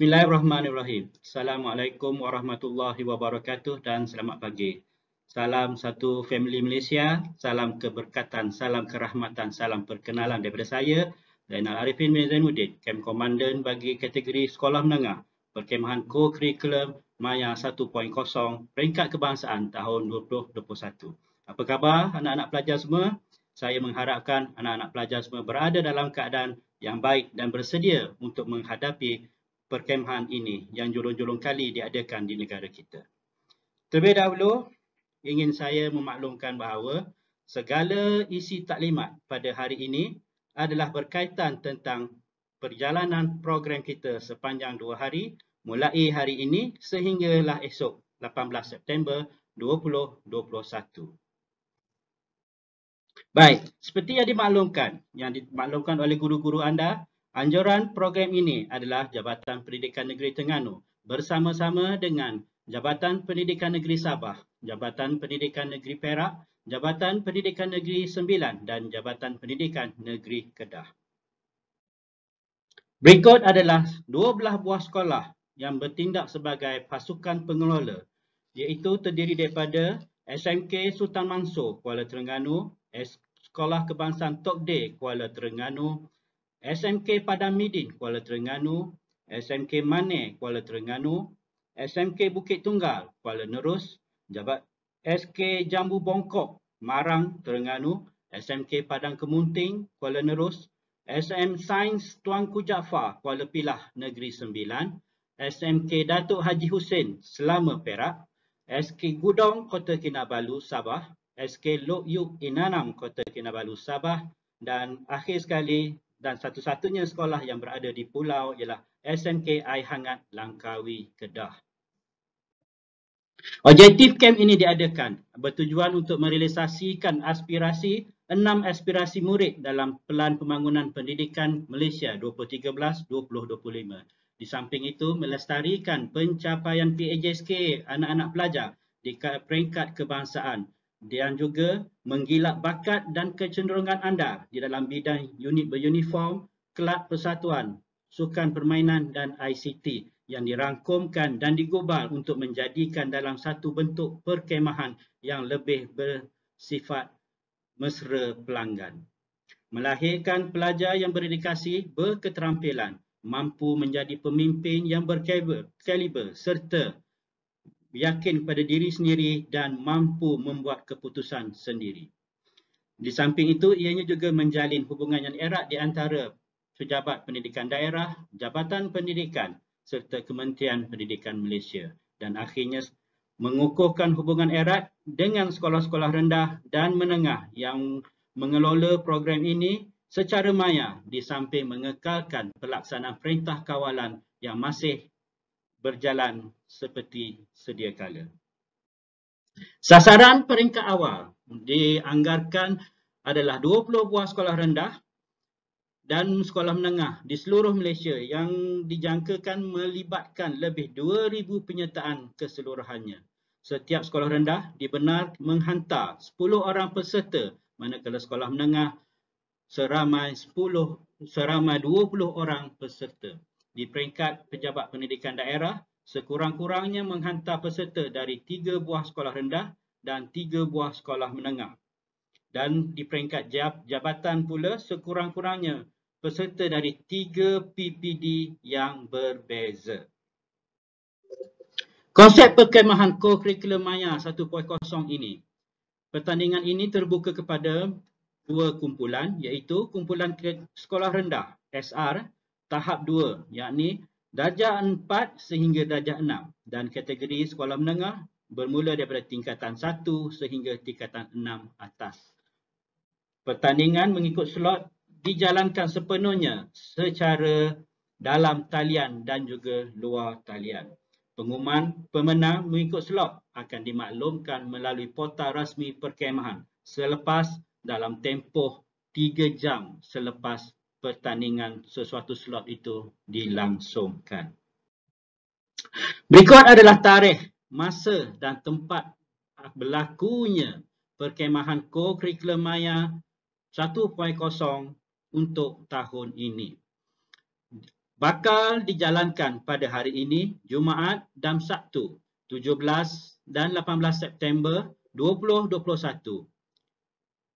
Bismillahirrahmanirrahim. Assalamualaikum warahmatullahi wabarakatuh dan selamat pagi. Salam satu family Malaysia, salam keberkatan, salam kerahmatan, salam perkenalan daripada saya, Zainal Arifin bin Zainuddin, Camp Komandan bagi kategori Sekolah Menengah, Perkemahan Co-Curriculum Maya 1.0, Peringkat Kebangsaan tahun 2021. Apa khabar anak-anak pelajar semua? Saya mengharapkan anak-anak pelajar semua berada dalam keadaan yang baik dan bersedia untuk menghadapi perkemahan ini yang julung-julung kali diadakan di negara kita. Terlebih dahulu, ingin saya memaklumkan bahawa segala isi taklimat pada hari ini adalah berkaitan tentang perjalanan program kita sepanjang 2 hari, mulai hari ini sehinggalah esok 18 September 2021. Baik, seperti yang dimaklumkan oleh guru-guru anda, anjuran program ini adalah Jabatan Pendidikan Negeri Terengganu bersama-sama dengan Jabatan Pendidikan Negeri Sabah, Jabatan Pendidikan Negeri Perak, Jabatan Pendidikan Negeri Sembilan dan Jabatan Pendidikan Negeri Kedah. Berikut adalah 12 buah sekolah yang bertindak sebagai pasukan pengelola, iaitu terdiri daripada SMK Sultan Mansur, Kuala Terengganu, Sekolah Kebangsaan Tok De, Kuala Terengganu, SMK Padang Midin, Kuala Terengganu, SMK Mane, Kuala Terengganu, SMK Bukit Tunggal, Kuala Nerus, SK Jambu Bongkok, Marang, Terengganu, SMK Padang Kemunting, Kuala Nerus, SM Sains Tuanku Jaafar, Kuala Pilah, Negeri Sembilan, SMK Datuk Haji Hussein, Selama, Perak, SK Gudong, Kota Kinabalu, Sabah, SK Lok Yuk Inanam, Kota Kinabalu, Sabah, dan akhir sekali dan satu-satunya sekolah yang berada di pulau ialah SMK Air Hangat, Langkawi, Kedah. Objektif kamp ini diadakan bertujuan untuk merealisasikan aspirasi 6 aspirasi murid dalam Pelan Pembangunan Pendidikan Malaysia 2013-2025. Di samping itu, melestarikan pencapaian PAJSK anak-anak pelajar di peringkat kebangsaan dan juga menggilak bakat dan kecenderungan anda di dalam bidang unit beruniform, kelab persatuan, sukan permainan dan ICT yang dirangkumkan dan digubal untuk menjadikan dalam satu bentuk perkemahan yang lebih bersifat mesra pelanggan. Melahirkan pelajar yang berdedikasi, berketerampilan, mampu menjadi pemimpin yang berkaliber serta yakin pada diri sendiri dan mampu membuat keputusan sendiri. Di samping itu, ianya juga menjalin hubungan yang erat di antara Pejabat Pendidikan Daerah, Jabatan Pendidikan serta Kementerian Pendidikan Malaysia dan akhirnya mengukuhkan hubungan erat dengan sekolah-sekolah rendah dan menengah yang mengelola program ini secara maya di samping mengekalkan pelaksanaan perintah kawalan yang masih berjalan seperti sedia kala. Sasaran peringkat awal dianggarkan adalah 20 buah sekolah rendah dan sekolah menengah di seluruh Malaysia yang dijangkakan melibatkan lebih 2,000 penyertaan keseluruhannya. Setiap sekolah rendah dibenar menghantar 10 orang peserta, manakala sekolah menengah seramai 20 orang peserta. Di peringkat Pejabat Pendidikan Daerah, sekurang-kurangnya menghantar peserta dari 3 buah sekolah rendah dan 3 buah sekolah menengah. Dan di peringkat jabatan pula, sekurang-kurangnya peserta dari 3 PPD yang berbeza. Konsep perkemahan Co-Curriculum Maya 1.0 ini. Pertandingan ini terbuka kepada 2 kumpulan, iaitu kumpulan sekolah rendah SR tahap 2, yakni darjah 4 sehingga darjah 6, dan kategori sekolah menengah bermula daripada tingkatan 1 sehingga tingkatan 6 atas. Pertandingan mengikut slot dijalankan sepenuhnya secara dalam talian dan juga luar talian. Pengumuman pemenang mengikut slot akan dimaklumkan melalui portal rasmi perkhemahan selepas dalam tempoh 3 jam selepas pertandingan sesuatu slot itu dilangsungkan. Berikut adalah tarikh, masa dan tempat berlakunya perkhemahan co-curriculum Maya 1.0 untuk tahun ini. Bakal dijalankan pada hari ini, Jumaat dan Sabtu, 17 dan 18 September 2021.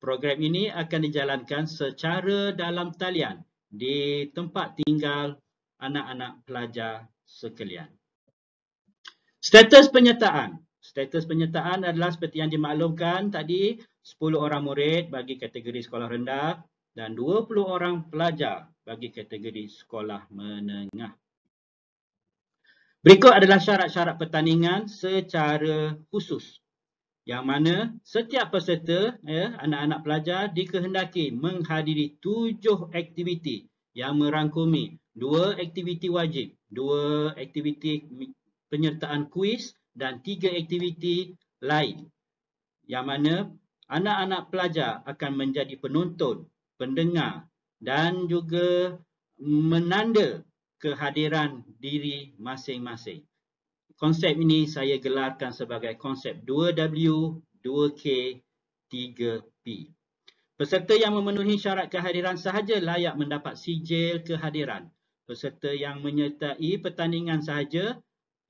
Program ini akan dijalankan secara dalam talian di tempat tinggal anak-anak pelajar sekalian. Status penyertaan. Status penyertaan adalah seperti yang dimaklumkan tadi, 10 orang murid bagi kategori sekolah rendah dan 20 orang pelajar bagi kategori sekolah menengah. Berikut adalah syarat-syarat pertandingan secara khusus, yang mana setiap peserta, anak-anak pelajar dikehendaki menghadiri 7 aktiviti yang merangkumi 2 aktiviti wajib, 2 aktiviti penyertaan kuis dan 3 aktiviti lain, yang mana anak-anak pelajar akan menjadi penonton, pendengar dan juga menanda kehadiran diri masing-masing. Konsep ini saya gelarkan sebagai konsep 2W, 2K, 3P. Peserta yang memenuhi syarat kehadiran sahaja layak mendapat sijil kehadiran. Peserta yang menyertai pertandingan sahaja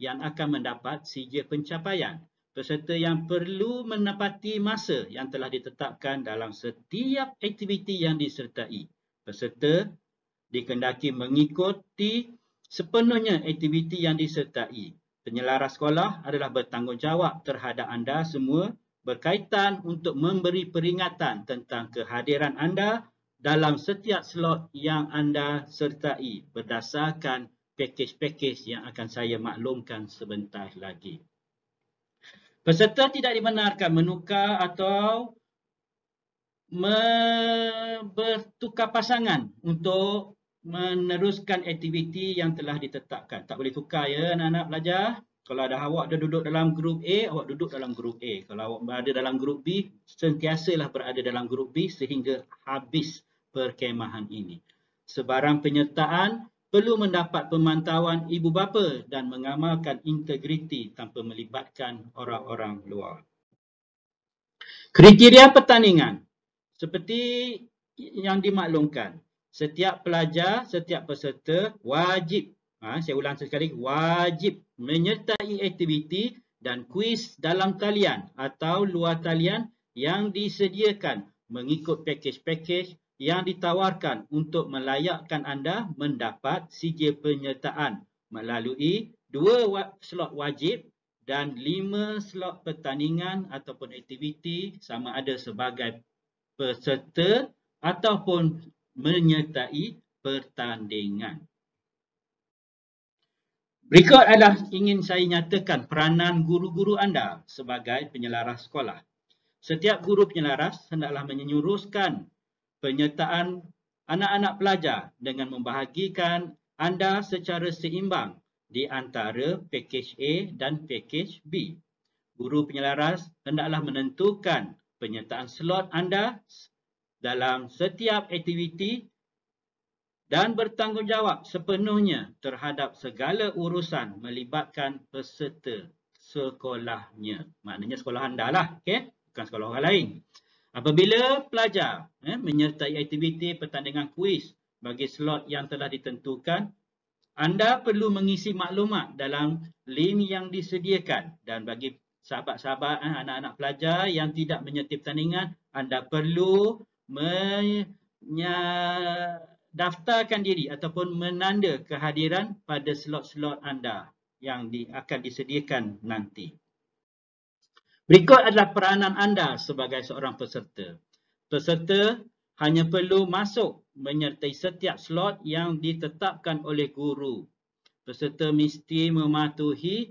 yang akan mendapat sijil pencapaian. Peserta yang perlu menepati masa yang telah ditetapkan dalam setiap aktiviti yang disertai. Peserta dikehendaki mengikuti sepenuhnya aktiviti yang disertai. Penyelaras sekolah adalah bertanggungjawab terhadap anda semua berkaitan untuk memberi peringatan tentang kehadiran anda dalam setiap slot yang anda sertai berdasarkan pakej-pakej yang akan saya maklumkan sebentar lagi. Peserta tidak dibenarkan menukar atau bertukar pasangan untuk meneruskan aktiviti yang telah ditetapkan. Tak boleh tukar ya anak-anak pelajar. Kalau ada awak dah duduk dalam grup A, awak duduk dalam grup A. Kalau awak berada dalam grup B, sentiasalah berada dalam grup B sehingga habis perkhemahan ini. Sebarang penyertaan perlu mendapat pemantauan ibu bapa dan mengamalkan integriti tanpa melibatkan orang-orang luar. Kriteria pertandingan. Seperti yang dimaklumkan, setiap pelajar, setiap peserta wajib, saya ulang sekali, wajib menyertai aktiviti dan kuis dalam talian atau luar talian yang disediakan mengikut pakej-pakej yang ditawarkan untuk melayakkan anda mendapat sijil penyertaan melalui 2 slot wajib dan 5 slot pertandingan ataupun aktiviti sama ada sebagai peserta ataupun menyertai pertandingan. Berikut adalah ingin saya nyatakan peranan guru-guru anda sebagai penyelaras sekolah. Setiap guru penyelaras hendaklah menyuruskan penyertaan anak-anak pelajar dengan membahagikan anda secara seimbang di antara pakej A dan pakej B. Guru penyelaras hendaklah menentukan penyertaan slot anda dalam setiap aktiviti dan bertanggungjawab sepenuhnya terhadap segala urusan melibatkan peserta sekolahnya. Maknanya sekolah anda lah, okay? Bukan sekolah orang lain. Apabila pelajar menyertai aktiviti pertandingan kuis bagi slot yang telah ditentukan, anda perlu mengisi maklumat dalam link yang disediakan dan bagi sahabat-sahabat anak-anak pelajar yang tidak menyertai pertandingan, anda perlu mendaftarkan diri ataupun menanda kehadiran pada slot-slot anda yang akan disediakan nanti. Berikut adalah peranan anda sebagai seorang peserta. Peserta hanya perlu masuk menyertai setiap slot yang ditetapkan oleh guru. Peserta mesti mematuhi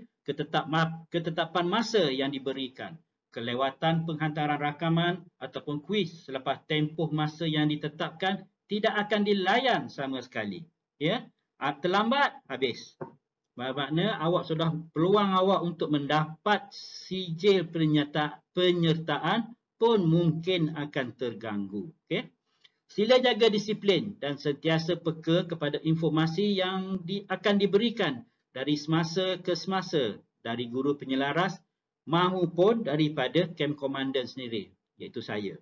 ketetapan masa yang diberikan. Kelewatan penghantaran rakaman ataupun kuis selepas tempoh masa yang ditetapkan tidak akan dilayan sama sekali. Ya, terlambat habis. Bermakna awak sudah peluang awak untuk mendapat sijil penyertaan pun mungkin akan terganggu. Okay? Sila jaga disiplin dan sentiasa peka kepada informasi yang akan diberikan dari semasa ke semasa dari guru penyelaras maupun daripada camp komandan sendiri, iaitu saya.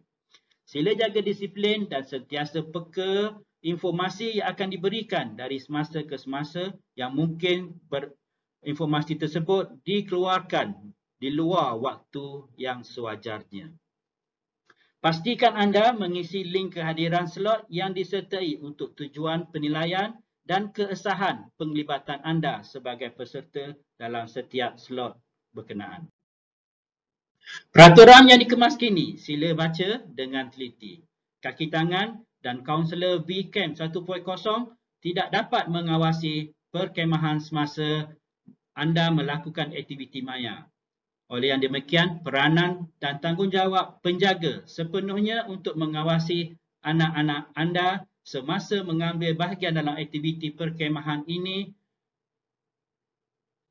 Sila jaga disiplin dan sentiasa peka informasi yang akan diberikan dari semasa ke semasa yang mungkin informasi tersebut dikeluarkan di luar waktu yang sewajarnya. Pastikan anda mengisi link kehadiran slot yang disertai untuk tujuan penilaian dan keesahan penglibatan anda sebagai peserta dalam setiap slot berkenaan. Peraturan yang dikemas kini sila baca dengan teliti. Kaki tangan dan kaunselor VCamp 1.0 tidak dapat mengawasi perkemahan semasa anda melakukan aktiviti maya. Oleh yang demikian, peranan dan tanggungjawab penjaga sepenuhnya untuk mengawasi anak-anak anda semasa mengambil bahagian dalam aktiviti perkemahan ini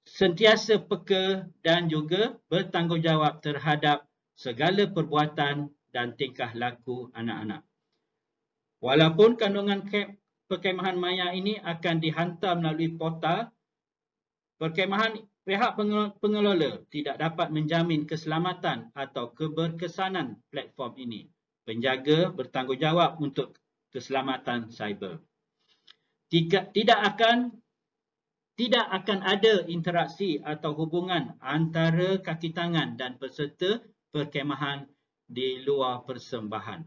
sentiasa peka dan juga bertanggungjawab terhadap segala perbuatan dan tingkah laku anak-anak. Walaupun kandungan perkemahan maya ini akan dihantar melalui portal, perkemahan pihak pengelola tidak dapat menjamin keselamatan atau keberkesanan platform ini. Penjaga bertanggungjawab untuk keselamatan cyber. Tidak akan ada interaksi atau hubungan antara kaki tangan dan peserta perkemahan di luar persembahan,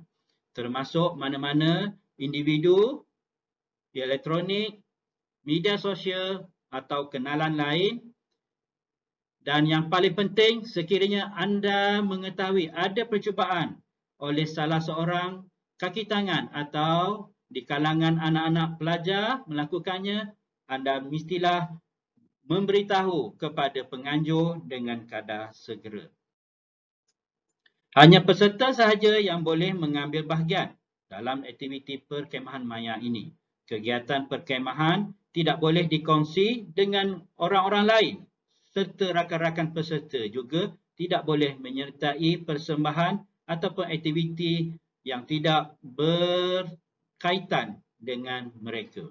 termasuk mana-mana individu, elektronik, media sosial atau kenalan lain. Dan yang paling penting, sekiranya anda mengetahui ada percubaan oleh salah seorang kaki tangan atau di kalangan anak-anak pelajar melakukannya, anda mestilah memberitahu kepada penganjur dengan kadar segera. Hanya peserta sahaja yang boleh mengambil bahagian dalam aktiviti perkemahan maya ini. Kegiatan perkemahan tidak boleh dikongsi dengan orang-orang lain serta rakan-rakan peserta juga tidak boleh menyertai persembahan ataupun aktiviti yang tidak berkaitan dengan mereka.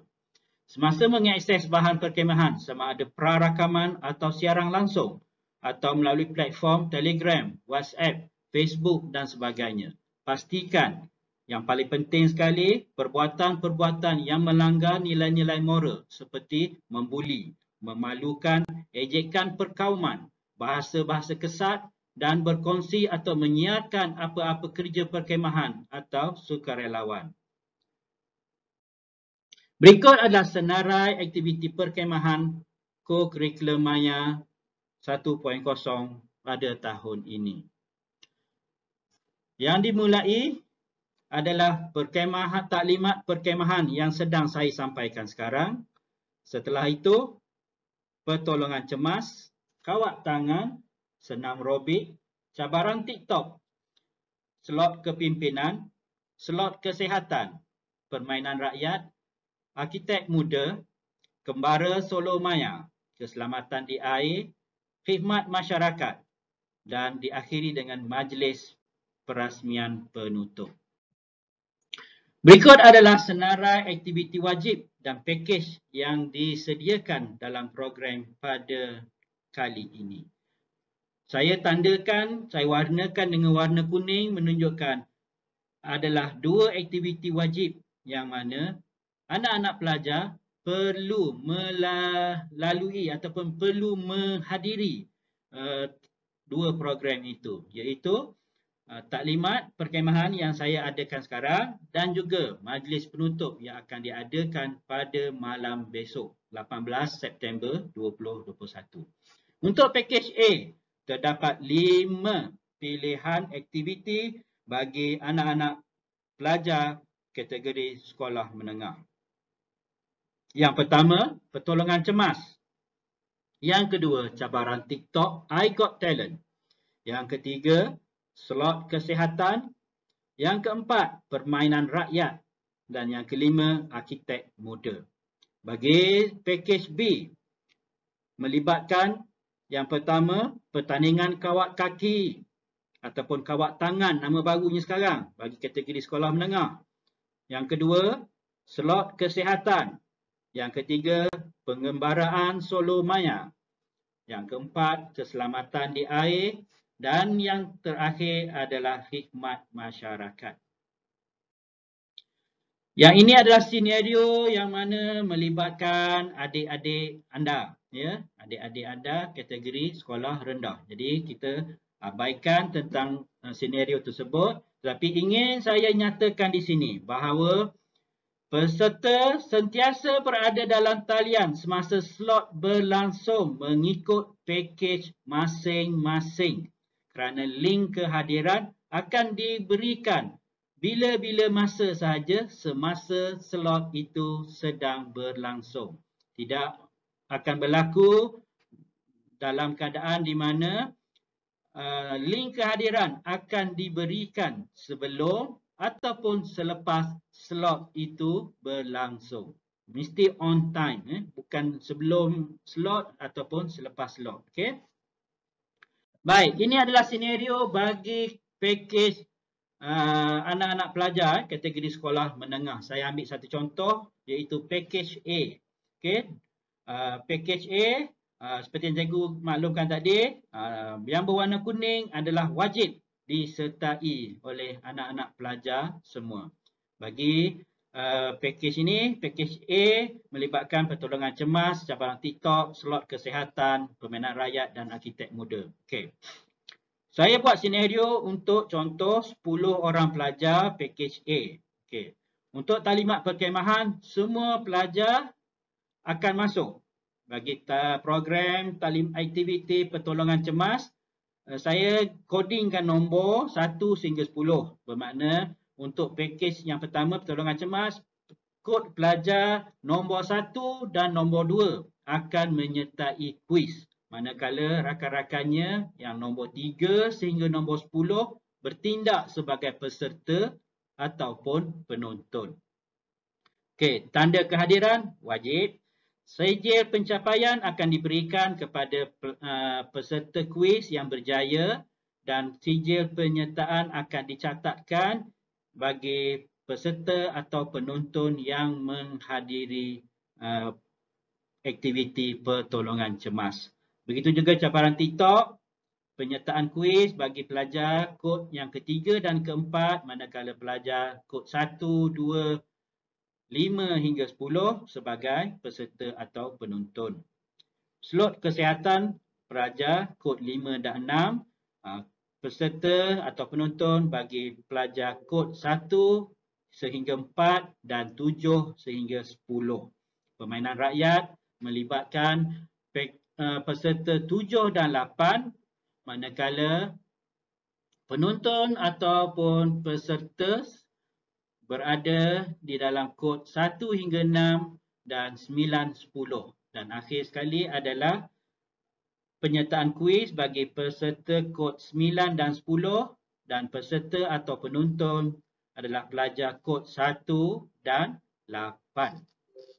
Semasa mengakses bahan perkemahan, sama ada prarakaman atau siaran langsung atau melalui platform Telegram, WhatsApp, Facebook dan sebagainya, pastikan yang paling penting sekali, perbuatan-perbuatan yang melanggar nilai-nilai moral seperti membuli, memalukan, ejekan perkauman, bahasa-bahasa kesat dan berkongsi atau menyiarkan apa-apa kerja perkemahan atau sukarelawan. Berikut adalah senarai aktiviti perkemahan co-curriculum maya 1.0 pada tahun ini. Yang dimulai adalah taklimat perkemahan yang sedang saya sampaikan sekarang. Setelah itu, pertolongan cemas, kawat tangan, senam robik, cabaran TikTok, slot kepimpinan, slot kesihatan, permainan rakyat, arkitek muda, kembara solo maya, keselamatan di air, khidmat masyarakat dan diakhiri dengan majlis perasmian penutup. Berikut adalah senarai aktiviti wajib dan pakej yang disediakan dalam program pada kali ini. Saya tandakan, saya warnakan dengan warna kuning menunjukkan adalah dua aktiviti wajib yang mana anak-anak pelajar perlu melalui ataupun perlu menghadiri dua program itu, iaitu taklimat perkemahan yang saya adakan sekarang dan juga majlis penutup yang akan diadakan pada malam besok 18 September 2021. Untuk pakej A, terdapat 5 pilihan aktiviti bagi anak-anak pelajar kategori sekolah menengah. Yang pertama, pertolongan cemas. Yang kedua, cabaran TikTok I Got Talent. Yang ketiga, slot kesihatan. Yang keempat, permainan rakyat. dan yang kelima arkitek muda. Bagi pakej B, melibatkan yang pertama pertandingan kawat kaki ataupun kawat tangan, nama barunya sekarang bagi kategori sekolah menengah. Yang kedua, slot kesihatan. Yang ketiga, pengembaraan solo maya. Yang keempat, keselamatan di air. Dan yang terakhir adalah khidmat masyarakat. Yang ini adalah senario yang mana melibatkan adik-adik anda. Ya, adik-adik anda kategori sekolah rendah. Jadi kita abaikan tentang senario tersebut. Tetapi ingin saya nyatakan di sini bahawa peserta sentiasa berada dalam talian semasa slot berlangsung mengikut pakej masing-masing. Kerana link kehadiran akan diberikan bila-bila masa sahaja semasa slot itu sedang berlangsung. Tidak akan berlaku dalam keadaan di mana link kehadiran akan diberikan sebelum ataupun selepas slot itu berlangsung. Mesti on time, bukan sebelum slot ataupun selepas slot. Okay? Baik, ini adalah senario bagi pakej anak-anak pelajar kategori sekolah menengah. Saya ambil satu contoh iaitu pakej A. Okay? Pakej A, seperti yang cikgu maklumkan tadi, yang berwarna kuning adalah wajib disertai oleh anak-anak pelajar semua. Bagi pakej ini, pakej A melibatkan pertolongan cemas, cabaran TikTok, slot kesihatan, permainan rakyat dan arkitek muda. Okay. Saya buat senario untuk contoh 10 orang pelajar pakej A. Okay. Untuk talimat perkhemahan, semua pelajar akan masuk. Bagi program talim aktiviti pertolongan cemas, saya codingkan nombor 1 sehingga 10. Bermakna untuk pakej yang pertama pertolongan cemas, kod pelajar nombor 1 dan nombor 2 akan menyertai kuis. Manakala rakan-rakannya yang nombor 3 sehingga nombor 10 bertindak sebagai peserta ataupun penonton. Okey, tanda kehadiran wajib. Sijil pencapaian akan diberikan kepada peserta kuis yang berjaya dan sijil penyertaan akan dicatatkan bagi peserta atau penonton yang menghadiri aktiviti pertolongan cemas. Begitu juga cabaran TikTok, penyertaan kuis bagi pelajar kod yang ketiga dan keempat, manakala pelajar kod 1, 2, 5 hingga 10 sebagai peserta atau penonton. Slot kesihatan pelajar kod 5 dan 6, peserta atau penonton bagi pelajar kod 1 sehingga 4 dan 7 sehingga 10. Permainan rakyat melibatkan peserta 7 dan 8, manakala penonton ataupun peserta berada di dalam kod 1 hingga 6 dan 9, 10. Dan akhir sekali adalah penyertaan kuis bagi peserta kod 9 dan 10 dan peserta atau penonton adalah pelajar kod 1 dan 8.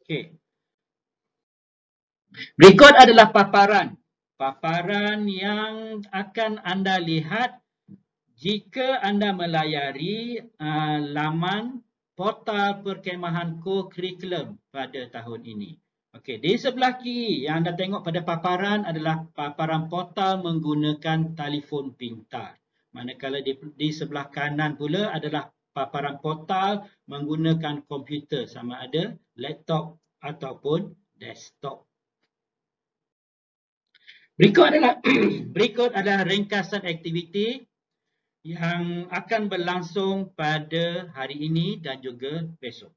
Okey. Berikut adalah paparan. Paparan yang akan anda lihat jika anda melayari laman portal perkhemahan co-curriculum pada tahun ini. Okey, di sebelah kiri yang anda tengok pada paparan adalah paparan portal menggunakan telefon pintar. Manakala di sebelah kanan pula adalah paparan portal menggunakan komputer, sama ada laptop ataupun desktop. Berikut adalah ringkasan aktiviti yang akan berlangsung pada hari ini dan juga besok.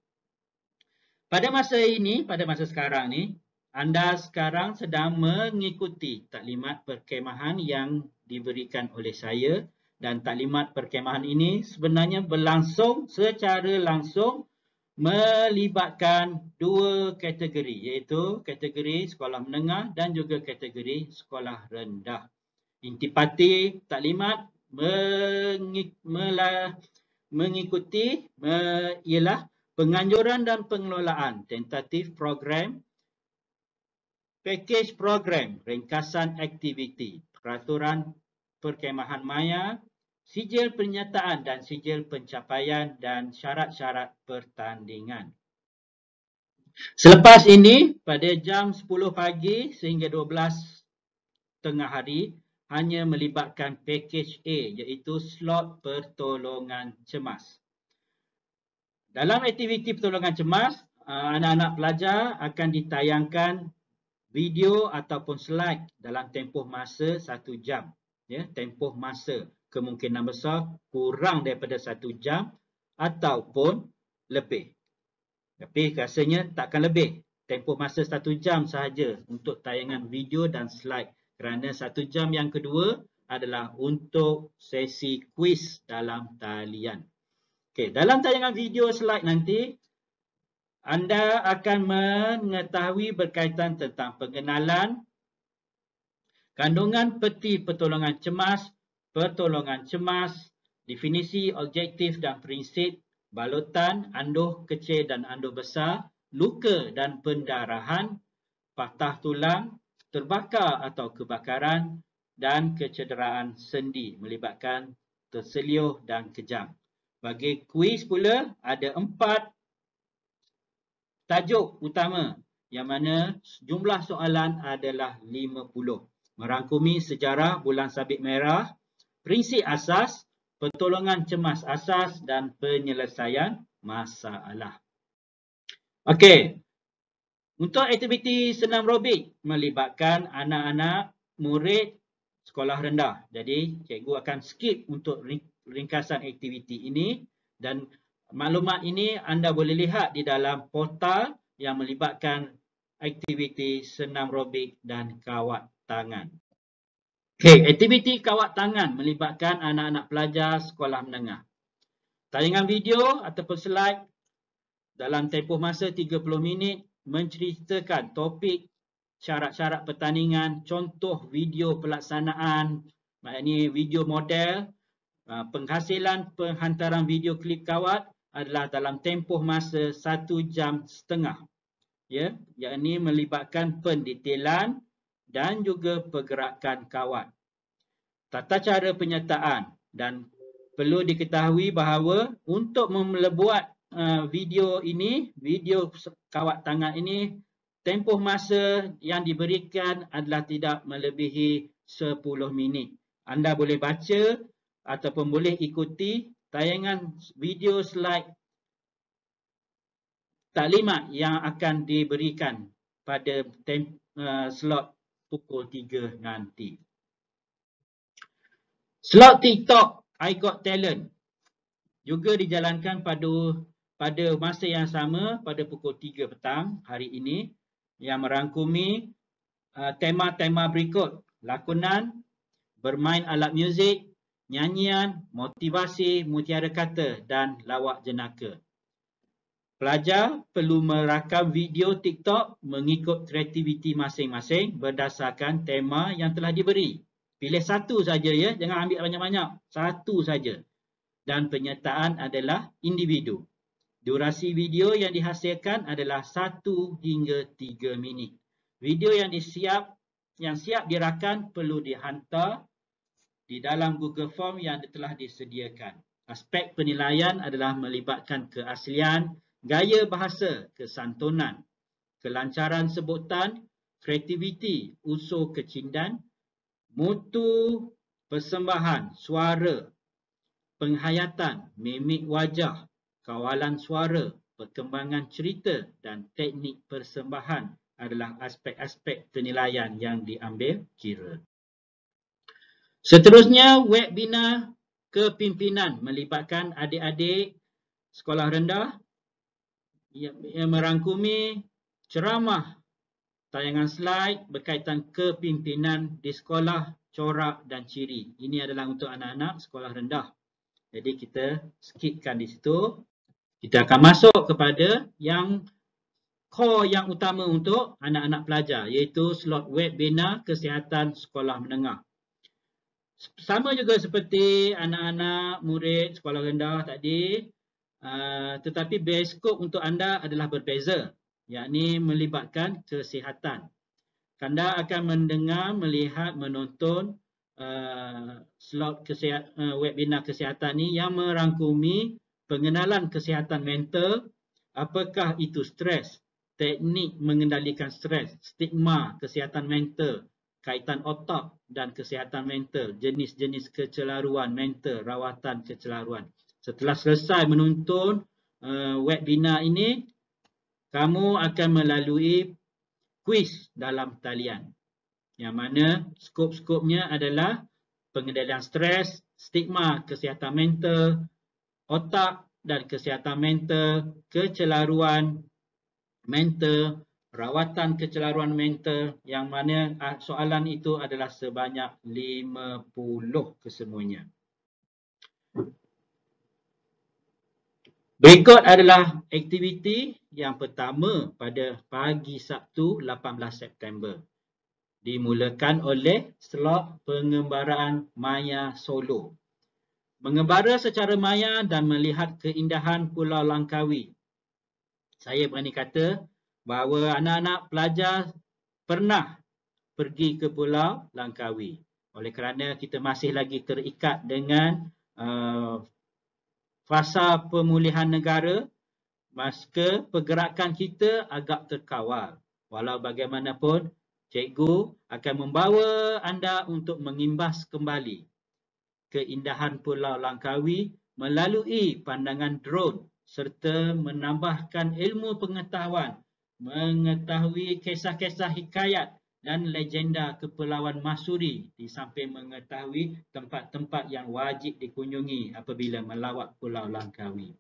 Pada masa ini, pada masa sekarang ni, anda sekarang sedang mengikuti taklimat perkhemahan yang diberikan oleh saya, dan taklimat perkhemahan ini sebenarnya berlangsung secara langsung melibatkan dua kategori, iaitu kategori sekolah menengah dan juga kategori sekolah rendah. Intipati taklimat mengikuti ialah Penganjuran dan pengelolaan tentatif program, package program, ringkasan aktiviti, peraturan perkemahan maya, sijil pernyataan dan sijil pencapaian dan syarat-syarat pertandingan. Selepas ini, pada jam 10 pagi sehingga 12 tengah hari, hanya melibatkan package A, iaitu slot pertolongan cemas. Dalam aktiviti pertolongan cemas, anak-anak pelajar akan ditayangkan video ataupun slide dalam tempoh masa 1 jam. Ya, tempoh masa kemungkinan besar kurang daripada 1 jam ataupun lebih. Tapi rasanya takkan lebih. Tempoh masa 1 jam sahaja untuk tayangan video dan slide. Kerana 1 jam yang kedua adalah untuk sesi kuis dalam talian. Okey, dalam tayangan video slide nanti, anda akan mengetahui berkaitan tentang pengenalan, kandungan peti pertolongan cemas, definisi, objektif dan prinsip, balutan, anduh kecil dan anduh besar, luka dan pendarahan, patah tulang, terbakar atau kebakaran dan kecederaan sendi melibatkan terseliuh dan kejang. Bagi kuis pula ada 4 tajuk utama yang mana jumlah soalan adalah 50. Merangkumi sejarah bulan sabit merah, prinsip asas, pertolongan cemas asas dan penyelesaian masalah. Okey. Untuk aktiviti senam robik melibatkan anak-anak murid sekolah rendah. Jadi cikgu akan skip untuk ringkasan aktiviti ini dan maklumat ini anda boleh lihat di dalam portal yang melibatkan aktiviti senam robik dan kawat tangan. Okey, aktiviti kawat tangan melibatkan anak-anak pelajar sekolah menengah. Tayangan video ataupun slide dalam tempoh masa 30 minit menceritakan topik, syarat-syarat pertandingan, contoh video pelaksanaan, maknanya video model, penghasilan penghantaran video klip kawat adalah dalam tempoh masa 1 jam setengah. Ya, yakni melibatkan pendetailan dan juga pergerakan kawat. Tata cara penyertaan dan perlu diketahui bahawa untuk membuat video ini, video kawat tangan ini, tempoh masa yang diberikan adalah tidak melebihi 10 minit. Anda boleh baca ataupun boleh ikuti tayangan video slide taklimat yang akan diberikan pada slot pukul 3 nanti. Slot TikTok I Got Talent juga dijalankan pada masa yang sama pada pukul 3 petang hari ini yang merangkumi tema-tema berikut: lakonan, bermain alat muzik, nyanyian, motivasi, mutiara kata dan lawak jenaka. Pelajar perlu merakam video TikTok mengikut kreativiti masing-masing berdasarkan tema yang telah diberi. Pilih satu saja ya, jangan ambil banyak-banyak. Satu saja. Dan penyertaan adalah individu. Durasi video yang dihasilkan adalah 1 hingga 3 minit. Video yang siap dirakam perlu dihantar di dalam Google Form yang telah disediakan. Aspek penilaian adalah melibatkan keaslian, gaya bahasa, kesantunan, kelancaran sebutan, kreativiti, unsur kecindan, mutu persembahan, suara, penghayatan, mimik wajah, kawalan suara, perkembangan cerita dan teknik persembahan adalah aspek-aspek penilaian yang diambil kira. Seterusnya, webinar kepimpinan melibatkan adik-adik sekolah rendah yang merangkumi ceramah, tayangan slide berkaitan kepimpinan di sekolah, corak dan ciri. Ini adalah untuk anak-anak sekolah rendah. Jadi kita skipkan di situ. Kita akan masuk kepada yang core yang utama untuk anak-anak pelajar, iaitu slot webinar kesihatan sekolah menengah. Sama juga seperti anak-anak murid sekolah rendah tadi, Tetapi bioskop untuk anda adalah berbeza, yakni melibatkan kesihatan. Anda akan mendengar, melihat, menonton slot webinar kesihatan ni yang merangkumi pengenalan kesihatan mental, apakah itu stres, teknik mengendalikan stres, stigma kesihatan mental, kaitan otak dan kesihatan mental, jenis-jenis kecelaruan mental, rawatan kecelaruan. Setelah selesai menonton webinar ini, kamu akan melalui kuis dalam talian, yang mana skop-skopnya adalah pengendalian stres, stigma kesihatan mental, otak dan kesihatan mental, kecelaruan mental, rawatan kecelaruan mental, yang mana soalan itu adalah sebanyak 50 kesemuanya. Berikut adalah aktiviti yang pertama pada pagi Sabtu 18 September. Dimulakan oleh slot pengembaraan maya Solo. Mengembara secara maya dan melihat keindahan Pulau Langkawi. Saya berani kata bahawa anak-anak pelajar pernah pergi ke Pulau Langkawi. Oleh kerana kita masih lagi terikat dengan fasa pemulihan negara, maka pergerakan kita agak terkawal. Walau bagaimanapun, cikgu akan membawa anda untuk mengimbas kembali keindahan Pulau Langkawi melalui pandangan drone serta menambahkan ilmu pengetahuan, mengetahui kisah-kisah hikayat dan legenda Kepulauan Masuri di samping mengetahui tempat-tempat yang wajib dikunjungi apabila melawat Pulau Langkawi.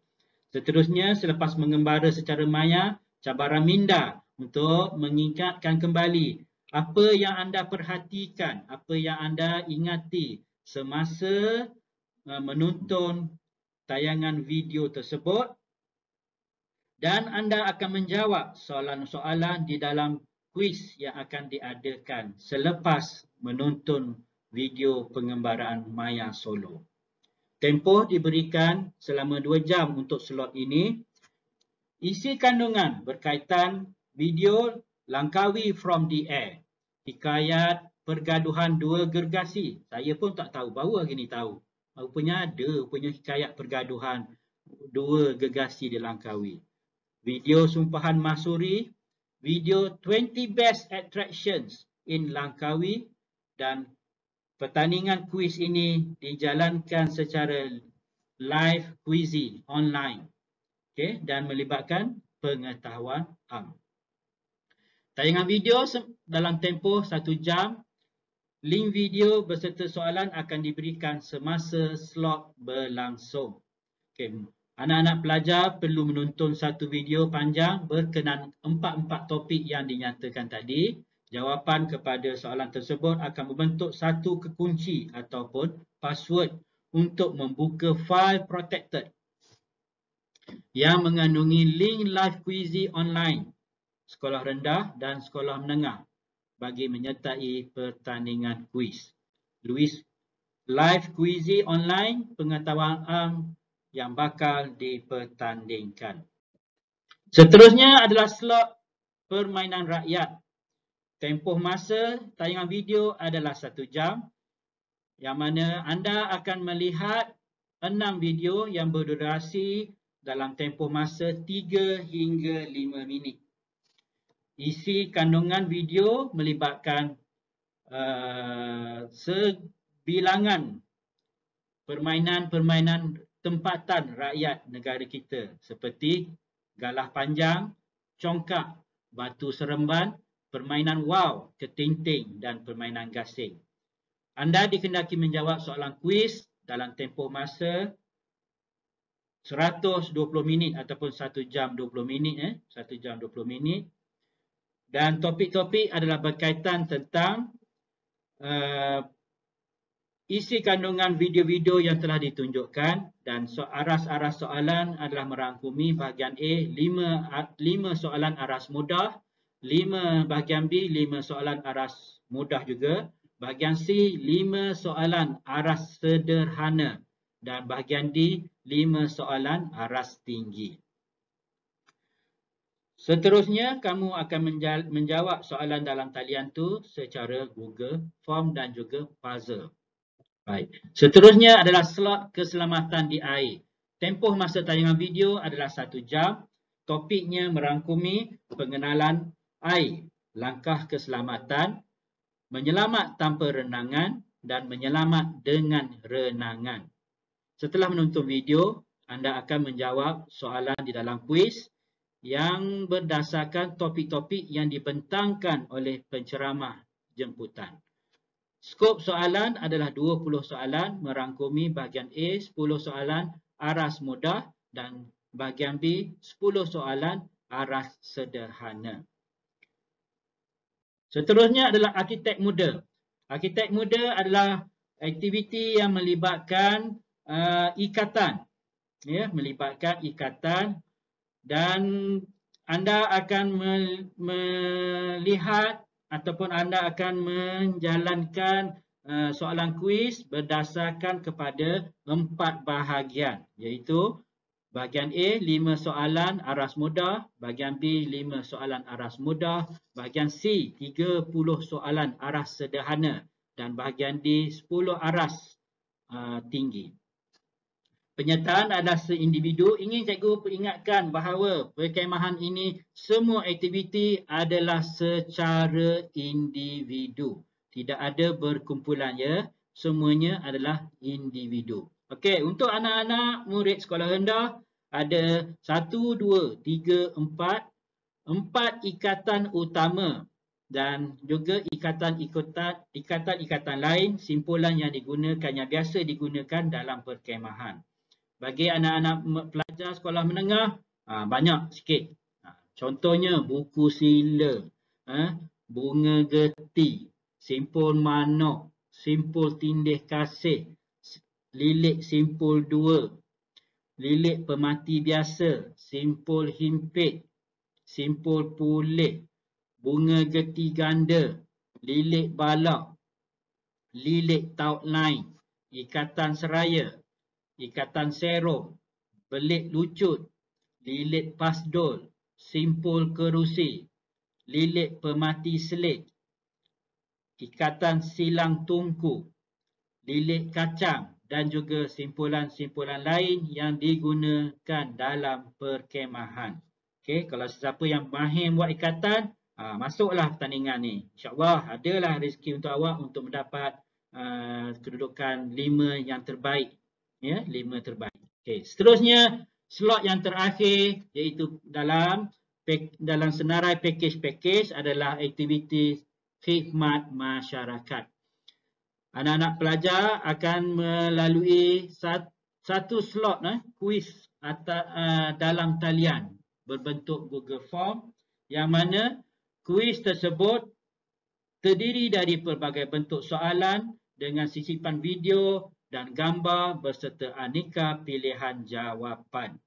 Seterusnya, selepas mengembara secara maya, cabaran minda untuk mengingatkan kembali apa yang anda perhatikan, apa yang anda ingati semasa menonton tayangan video tersebut, dan anda akan menjawab soalan-soalan di dalam kuis yang akan diadakan selepas menonton video pengembaraan maya Solo. Tempoh diberikan selama 2 jam untuk slot ini. Isi kandungan berkaitan video Langkawi from the air, hikayat pergaduhan dua gergasi. Saya pun tak tahu, baru hari ni tahu. Rupanya ada punya hikayat pergaduhan dua gergasi di Langkawi. Video sumpahan Masuri, video 20 best attractions in Langkawi, dan pertandingan kuis ini dijalankan secara live quizy online, dan melibatkan pengetahuan am. Tayangan video dalam tempoh 1 jam. Link video berserta soalan akan diberikan semasa slot berlangsung. Anak-anak pelajar perlu menonton satu video panjang berkenaan 4 topik yang dinyatakan tadi. Jawapan kepada soalan tersebut akan membentuk satu kekunci ataupun password untuk membuka file protected yang mengandungi link live quizy online sekolah rendah dan sekolah menengah bagi menyertai pertandingan kuis. Live quizy online pengetahuan am yang bakal dipertandingkan. Seterusnya adalah slot permainan rakyat. Tempoh masa tayangan video adalah 1 jam, yang mana anda akan melihat 6 video yang berdurasi dalam tempoh masa 3 hingga 5 minit. Isi kandungan video melibatkan sebilangan permainan-permainan tempatan rakyat negara kita seperti galah panjang, congkak, batu seremban, permainan wow, ketinting dan permainan gasing. Anda dikendaki menjawab soalan kuis dalam tempoh masa 120 minit ataupun 1 jam 20 minit. 1 jam 20 minit. Dan topik-topik adalah berkaitan tentang isi kandungan video-video yang telah ditunjukkan, dan aras-aras soalan adalah merangkumi bahagian A 5 soalan aras mudah, 5 bahagian B 5 soalan aras mudah juga, bahagian C 5 soalan aras sederhana, dan bahagian D 5 soalan aras tinggi. Seterusnya, kamu akan menjawab soalan dalam talian tu secara Google Form dan juga puzzle. Baik. Seterusnya adalah slot keselamatan di air. Tempoh masa tayangan video adalah 1 jam. Topiknya merangkumi pengenalan air, langkah keselamatan, menyelamat tanpa renangan dan menyelamat dengan renangan. Setelah menonton video, anda akan menjawab soalan di dalam kuis yang berdasarkan topik-topik yang dibentangkan oleh penceramah jemputan. Skop soalan adalah 20 soalan merangkumi bahagian A 10 soalan aras mudah dan bahagian B 10 soalan aras sederhana. Seterusnya adalah arkitek muda. Arkitek muda adalah aktiviti yang melibatkan ikatan. Ya, melibatkan ikatan dan anda akan melihat ataupun anda akan menjalankan soalan kuis berdasarkan kepada 4 bahagian, iaitu bahagian A 5 soalan aras mudah, bahagian B 5 soalan aras mudah, bahagian C 30 soalan aras sederhana dan bahagian D 10 aras tinggi. Penyertaan adalah seindividu. Ingin cikgu peringatkan bahawa perkemahan ini semua aktiviti adalah secara individu. Tidak ada berkumpulan ya. Semuanya adalah individu. Okey, untuk anak-anak murid sekolah rendah ada 1, 2, 3, 4. 4 ikatan utama dan juga ikatan-ikatan lain simpulan yang digunakan, yang biasa digunakan dalam perkemahan. Bagi anak-anak pelajar sekolah menengah, banyak sikit. Contohnya buku sila, bunga geti, simpul manok, simpul tindih kasih, lilik simpul 2, lilik pemati biasa, simpul himpit, simpul pulih, bunga geti ganda, lilik balak, lilik outline, ikatan seraya, ikatan serum, belik lucut, lilit pasdol, simpul kerusi, lilit pemati selit, ikatan silang tungku, lilit kacang dan juga simpulan-simpulan lain yang digunakan dalam perkemahan. Okey, kalau sesiapa yang mahir buat ikatan, masuklah pertandingan ni. InsyaAllah adalah rezeki untuk awak untuk mendapat kedudukan 5 yang terbaik. Ya, 5 terbaik. Okey, seterusnya slot yang terakhir iaitu dalam senarai pakej-pakej adalah aktiviti khidmat masyarakat. Anak-anak pelajar akan melalui satu slot kuis dalam talian berbentuk Google Form yang mana kuis tersebut terdiri dari pelbagai bentuk soalan dengan sisipan video dan gambar berserta aneka pilihan jawapan.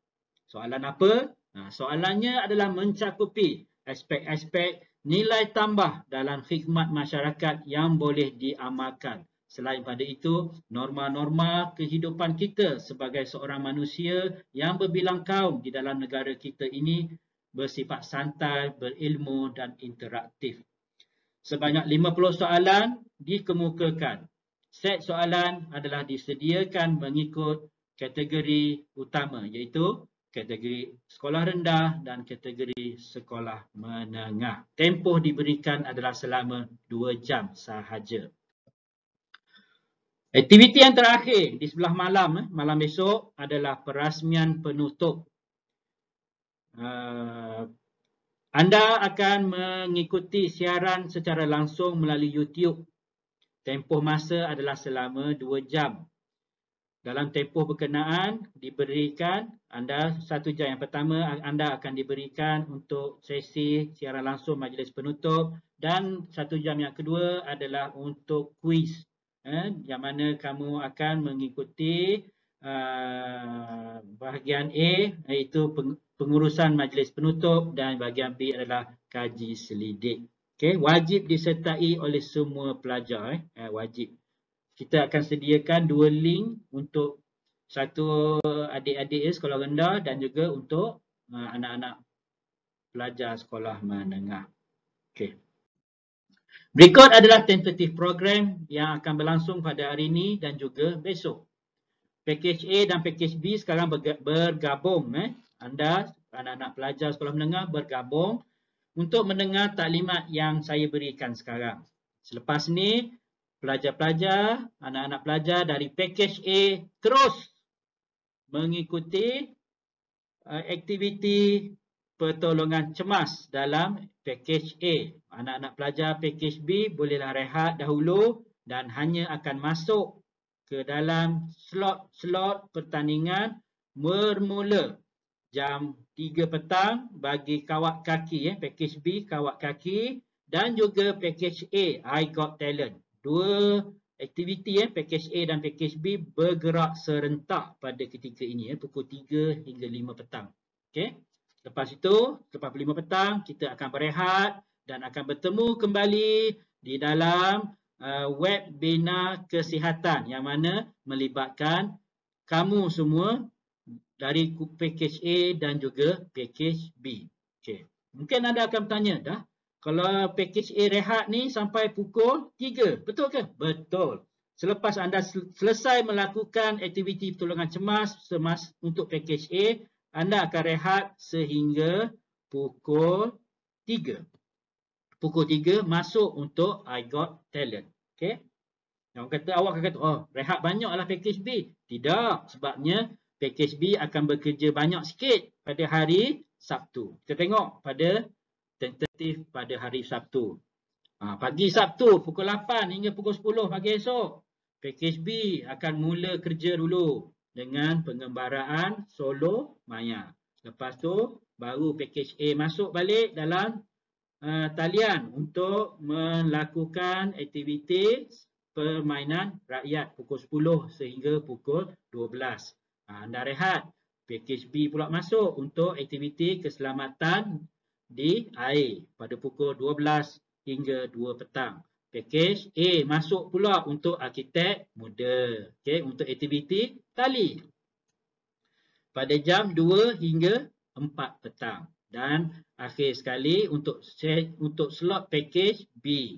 Soalan apa? Soalannya adalah mencakupi aspek-aspek nilai tambah dalam khidmat masyarakat yang boleh diamalkan. Selain pada itu, norma-norma kehidupan kita sebagai seorang manusia yang berbilang kaum di dalam negara kita ini bersifat santai, berilmu dan interaktif. Sebanyak 50 soalan dikemukakan. Set soalan adalah disediakan mengikut kategori utama iaitu kategori sekolah rendah dan kategori sekolah menengah. Tempoh diberikan adalah selama 2 jam sahaja. Aktiviti yang terakhir di sebelah malam, malam besok adalah perasmian penutup. Anda akan mengikuti siaran secara langsung melalui YouTube. Tempoh masa adalah selama 2 jam. Dalam tempoh berkenaan diberikan anda 1 jam. Yang pertama anda akan diberikan untuk sesi siaran langsung majlis penutup dan 1 jam yang kedua adalah untuk kuis. Yang mana kamu akan mengikuti bahagian A iaitu pengurusan majlis penutup dan bahagian B adalah kaji selidik. Okay, wajib disertai oleh semua pelajar. Wajib. Kita akan sediakan 2 link untuk satu adik-adik sekolah rendah dan juga untuk anak-anak pelajar sekolah menengah. Okey. Berikut adalah tentative program yang akan berlangsung pada hari ini dan juga besok. Package A dan Package B sekarang bergabung. Anda, anak-anak pelajar sekolah menengah bergabung untuk mendengar taklimat yang saya berikan sekarang. Selepas ni, pelajar-pelajar, anak-anak pelajar dari Package A terus mengikuti aktiviti pertolongan cemas dalam Package A. Anak-anak pelajar Package B bolehlah rehat dahulu dan hanya akan masuk ke dalam slot-slot pertandingan bermula jam 3 petang bagi kawat kaki. Package B kawat kaki dan juga Package A I Got Talent. Dua aktiviti Package A dan Package B bergerak serentak pada ketika ini pukul 3 hingga 5 petang. Okey. Lepas itu, lepas 5 petang kita akan berehat dan akan bertemu kembali di dalam webinar kesihatan yang mana melibatkan kamu semua dari Package A dan juga Package B. Okay. Mungkin anda akan bertanya, dah kalau Package A rehat ni sampai pukul 3, betul ke? Betul. Selepas anda selesai melakukan aktiviti pertolongan cemas untuk Package A, anda akan rehat sehingga pukul 3. Pukul 3 masuk untuk I Got Talent. Okay. Yang kata, awak akan kata, oh rehat banyaklah Package B. Tidak, sebabnya Package B akan bekerja banyak sikit pada hari Sabtu. Kita tengok pada tentatif pada hari Sabtu. Pagi Sabtu pukul 8 hingga pukul 10 pagi esok. Package B akan mula kerja dulu dengan pengembaraan solo maya. Lepas tu baru Package A masuk balik dalam talian untuk melakukan aktiviti permainan rakyat pukul 10 sehingga pukul 12. Anda rehat. Package B pula masuk untuk aktiviti keselamatan di air pada pukul 12 hingga 2 petang. Package A masuk pula untuk arkitek muda. Okay, untuk aktiviti tali pada jam 2 hingga 4 petang. Dan akhir sekali untuk slot Package B,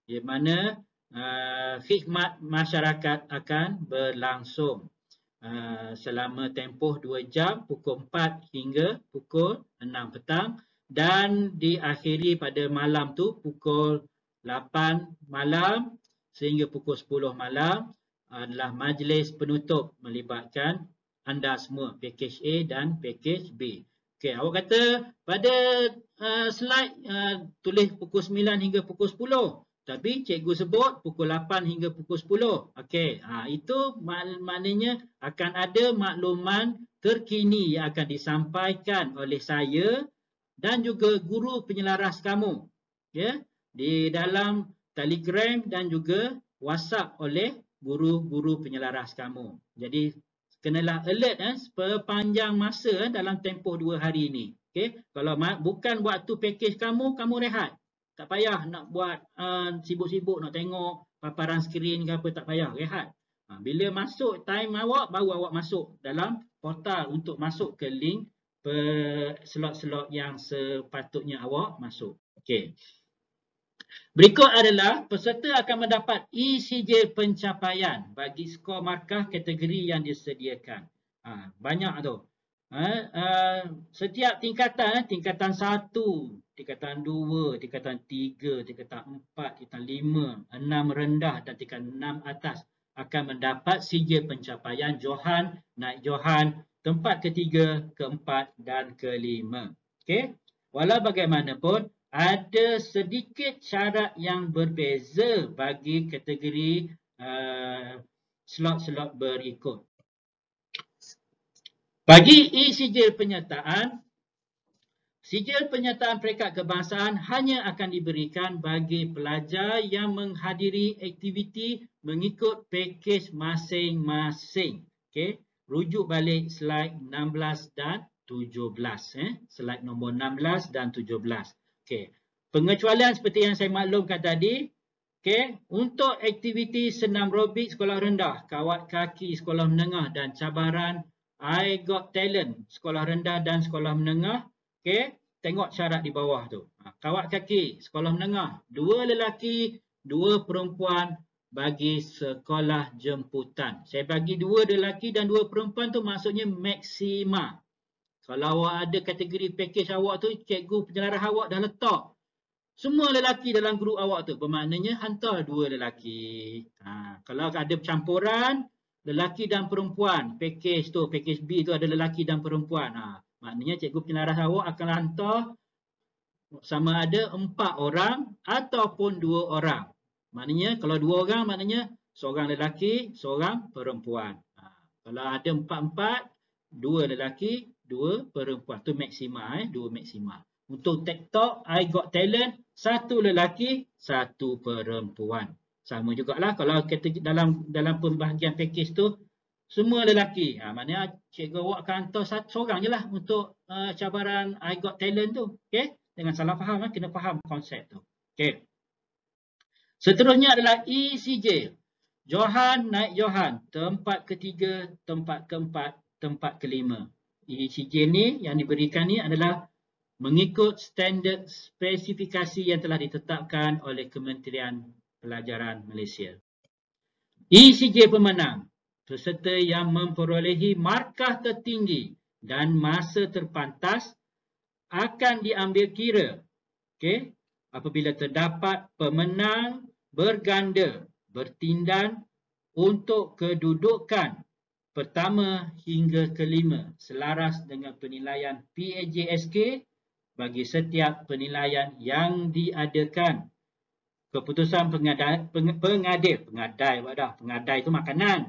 di mana khidmat masyarakat akan berlangsung selama tempoh 2 jam, pukul 4 hingga pukul 6 petang, dan diakhiri pada malam tu pukul 8 malam sehingga pukul 10 malam adalah majlis penutup melibatkan anda semua, Package A dan Package B. Okey, awak kata pada slide tulis pukul 9 hingga pukul 10. Tapi cikgu sebut pukul 8 hingga pukul 10. Okey, itu maknanya akan ada makluman terkini yang akan disampaikan oleh saya dan juga guru penyelaras kamu. Ya, di dalam Telegram dan juga WhatsApp oleh guru-guru penyelaras kamu. Jadi kenalah alert sepanjang masa dalam tempoh 2 hari ini. Okay? Kalau bukan waktu package kamu rehat. Tak payah nak buat sibuk-sibuk nak tengok paparan skrin ke apa, tak payah, rehat. Bila masuk time awak, baru awak masuk dalam portal untuk masuk ke link slot-slot yang sepatutnya awak masuk. Okay. Berikut adalah peserta akan mendapat ECJ pencapaian bagi skor markah kategori yang disediakan. Banyak tu. Setiap tingkatan, tingkatan 1, tingkatan 2, tingkatan 3, tingkatan 4, tingkatan 5, 6 rendah dan tingkatan 6 atas akan mendapat CJ pencapaian Johan, naik Johan, tempat ketiga, keempat dan kelima. Okey. Walau bagaimanapun, ada sedikit syarat yang berbeza bagi kategori slot-slot berikut. Bagi e-sijil penyertaan, sijil penyertaan peringkat kebangsaan hanya akan diberikan bagi pelajar yang menghadiri aktiviti mengikut pakej masing-masing. Okay. Rujuk balik slide 16 dan 17. Slide nombor 16 dan 17. Okay. Pengecualian seperti yang saya maklumkan tadi, Okey, untuk aktiviti senam robik sekolah rendah, kawat kaki sekolah menengah dan cabaran I Got Talent sekolah rendah dan sekolah menengah. Okey, tengok syarat di bawah tu. Kawat kaki sekolah menengah, 2 lelaki, 2 perempuan bagi sekolah jemputan. Saya bagi 2 lelaki dan 2 perempuan tu maksudnya maksima. Kalau awak ada kategori package awak tu, cikgu penjelarah awak dah letak semua lelaki dalam grup awak tu, bermaknanya hantar 2 lelaki. Kalau ada campuran lelaki dan perempuan, package tu, package B tu ada lelaki dan perempuan. Maknanya cikgu penjelarah awak akan hantar sama ada 4 orang ataupun 2 orang. Maknanya kalau 2 orang maknanya seorang lelaki, seorang perempuan. Kalau ada 4-4, 2 lelaki, 2 perempuan. Tu maksima, 2 maksima. Untuk TikTok, I Got Talent, 1 lelaki, 1 perempuan. Sama jugalah kalau kita dalam pembahagian package tu, semua lelaki. Maknanya cikgu awak akan hantar seorang je lah untuk cabaran I Got Talent tu. Okay? Jangan salah faham, kena faham konsep tu. Okay. Seterusnya adalah ECJ. Johan naik Johan, tempat ketiga, tempat keempat, tempat kelima. ECJ ni yang diberikan ni adalah mengikut standard spesifikasi yang telah ditetapkan oleh Kementerian Pelajaran Malaysia. ECJ pemenang, peserta yang memperolehi markah tertinggi dan masa terpantas akan diambil kira. Okay? Apabila terdapat pemenang berganda bertindan untuk kedudukan pertama hingga kelima selaras dengan penilaian PAJSK bagi setiap penilaian yang diadakan. Keputusan pengadil itu makanan.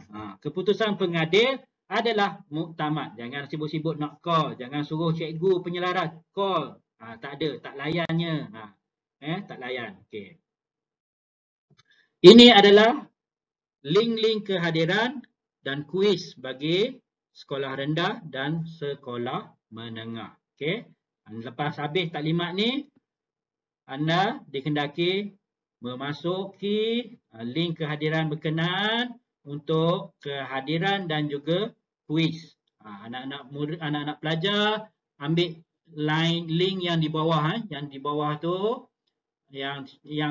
Keputusan pengadil adalah muktamad. Jangan sibuk-sibuk nak call. Jangan suruh cikgu penyelarah call. Tak ada, tak layannya. Tak layan. Okay. Ini adalah link-link kehadiran dan kuis bagi sekolah rendah dan sekolah menengah. Okay. Lepas habis taklimat ni, anda dikendaki memasuki link kehadiran berkenaan untuk kehadiran dan juga kuis. Anak-anak pelajar ambil link yang di bawah, yang di bawah tu yang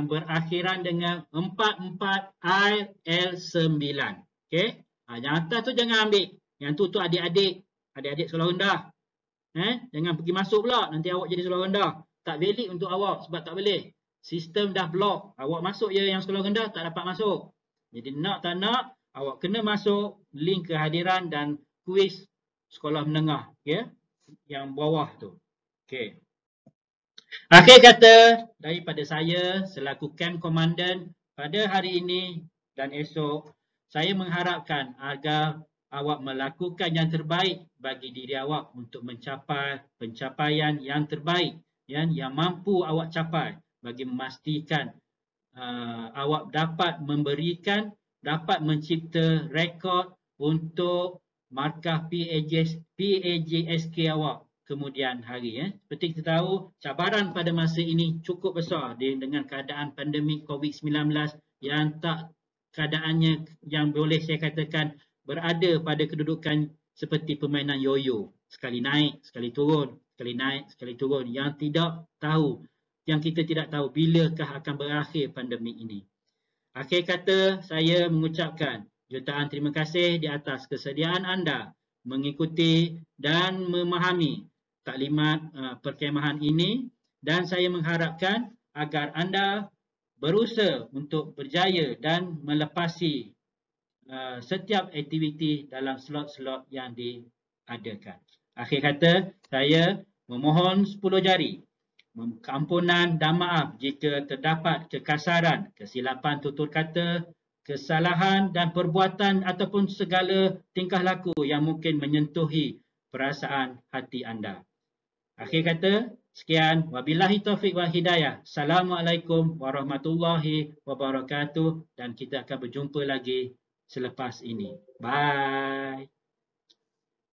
berakhiran dengan 44IL9. Okey. Yang atas tu jangan ambil. Yang tu adik-adik sekolah rendah. Jangan pergi masuk pula, nanti awak jadi sekolah rendah. Tak valid untuk awak sebab tak boleh. Sistem dah block. Awak masuk je yang sekolah rendah, tak dapat masuk. Jadi nak tak nak, awak kena masuk link kehadiran dan kuis sekolah menengah. Okay? Yang bawah tu. Okay. Akhir kata, daripada saya selaku Camp Komandan pada hari ini dan esok, saya mengharapkan agar awak melakukan yang terbaik bagi diri awak untuk mencapai pencapaian yang terbaik yang mampu awak capai bagi memastikan awak dapat dapat mencipta rekod untuk markah PAJSK awak kemudian hari. Seperti kita tahu, cabaran pada masa ini cukup besar dengan keadaan pandemik COVID-19 yang keadaannya yang boleh saya katakan berada pada kedudukan seperti permainan yoyo. Sekali naik, sekali turun, sekali naik, sekali turun. Yang kita tidak tahu bilakah akan berakhir pandemik ini. Akhir kata, saya mengucapkan jutaan terima kasih di atas kesediaan anda mengikuti dan memahami taklimat perkemahan ini, dan saya mengharapkan agar anda berusaha untuk berjaya dan melepasi setiap aktiviti dalam slot-slot yang diadakan. Akhir kata, saya memohon 10 jari ampunan dan maaf jika terdapat kekasaran, kesilapan tutur kata, kesalahan dan perbuatan ataupun segala tingkah laku yang mungkin menyentuhi perasaan hati anda. Akhir kata, sekian. Wabillahi taufiq wal hidayah. Assalamualaikum warahmatullahi wabarakatuh. Dan kita akan berjumpa lagi selepas ini. Bye.